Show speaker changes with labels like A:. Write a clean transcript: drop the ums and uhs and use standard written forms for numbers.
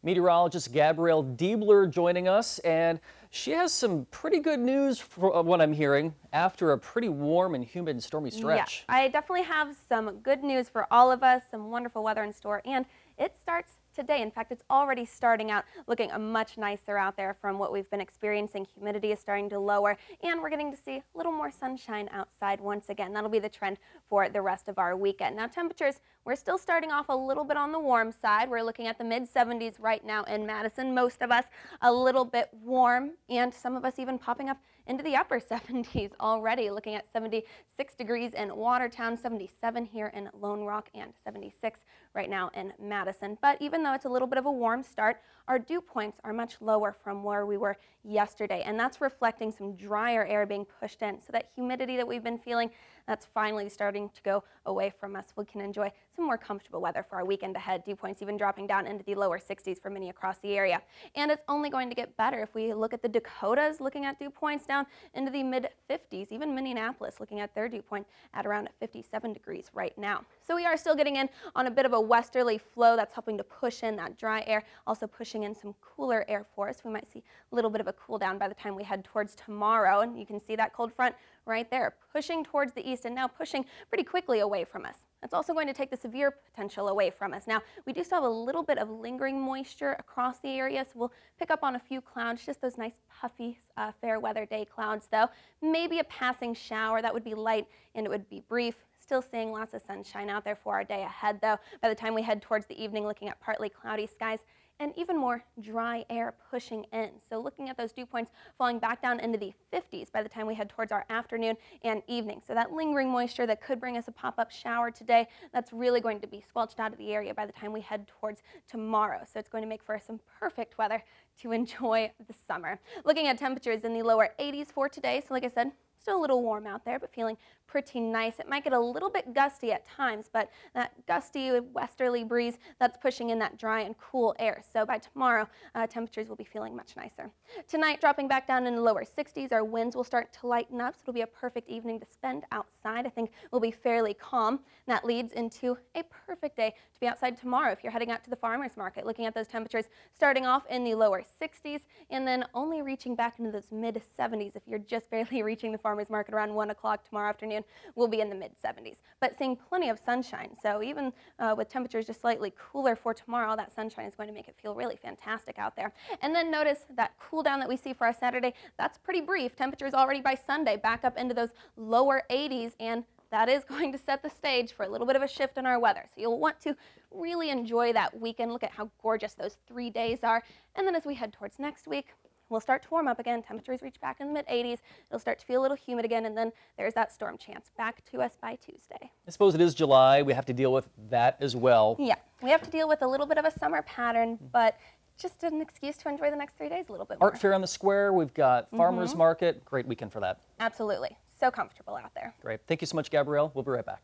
A: Meteorologist Gabrielle Deabler joining us, and she has some pretty good news for what I'm hearing after a pretty warm and humid and stormy stretch.
B: Yeah, I definitely have some good news for all of us, some wonderful weather in store, and it starts today. In fact, it's already starting out looking much nicer out there from what we've been experiencing. Humidity is starting to lower, and we're getting to see a little more sunshine outside once again. That'll be the trend for the rest of our weekend. Now, temperatures, we're still starting off a little bit on the warm side. We're looking at the mid-70s right now in Madison. Most of us a little bit warm, and some of us even popping up into the upper 70s already, looking at 76 degrees in Watertown, 77 here in Lone Rock, and 76 right now in Madison. But even though it's a little bit of a warm start, our dew points are much lower from where we were yesterday, and that's reflecting some drier air being pushed in. So that humidity that we've been feeling, that's finally starting to go away from us. We can enjoy some more comfortable weather for our weekend ahead. Dew points even dropping down into the lower 60s for many across the area. And it's only going to get better if we look at the Dakotas, looking at dew points down into the mid-50s. Even Minneapolis looking at their dew point at around 57 degrees right now. So we are still getting in on a bit of a westerly flow that's helping to push in that dry air, also pushing in some cooler air for us. We might see a little bit of a cool down by the time we head towards tomorrow, and you can see that cold front right there pushing towards the east and now pushing pretty quickly away from us. That's also going to take the severe potential away from us. Now, we do still have a little bit of lingering moisture across the area, so we'll pick up on a few clouds, just those nice puffy fair weather day clouds though. Maybe a passing shower, that would be light and it would be brief. Still seeing lots of sunshine out there for our day ahead though. By the time we head towards the evening, looking at partly cloudy skies and even more dry air pushing in. So looking at those dew points falling back down into the 50s by the time we head towards our afternoon and evening. So that lingering moisture that could bring us a pop-up shower today, that's really going to be squelched out of the area by the time we head towards tomorrow. So it's going to make for some perfect weather to enjoy the summer. Looking at temperatures in the lower 80s for today. So like I said, still a little warm out there, but feeling pretty nice. It might get a little bit gusty at times, but that gusty westerly breeze, that's pushing in that dry and cool air. So by tomorrow, temperatures will be feeling much nicer. Tonight, dropping back down in the lower 60s, our winds will start to lighten up, so it'll be a perfect evening to spend outside. I think we'll be fairly calm, and that leads into a perfect day to be outside tomorrow if you're heading out to the farmer's market. Looking at those temperatures starting off in the lower 60s and then only reaching back into those mid-70s if you're just barely reaching the farmer's market around 1 o'clock tomorrow afternoon. We'll be in the mid-70s, but seeing plenty of sunshine. So even with temperatures just slightly cooler for tomorrow, that sunshine is going to make it feel really fantastic out there. And then notice that cool down that we see for our Saturday, that's pretty brief. Temperatures already by Sunday back up into those lower 80s, and that is going to set the stage for a little bit of a shift in our weather. So you'll want to really enjoy that weekend. Look at how gorgeous those 3 days are. And then as we head towards next week, we'll start to warm up again. Temperatures reach back in the mid-80s. It'll start to feel a little humid again, and then there's that storm chance back to us by Tuesday.
A: I suppose it is July. We have to deal with that as well.
B: Yeah, we have to deal with a little bit of a summer pattern, but just an excuse to enjoy the next 3 days a little bit more.
A: Art fair on the square. We've got farmers market. Great weekend for that.
B: Absolutely. So comfortable out there.
A: Great. Thank you so much, Gabrielle. We'll be right back.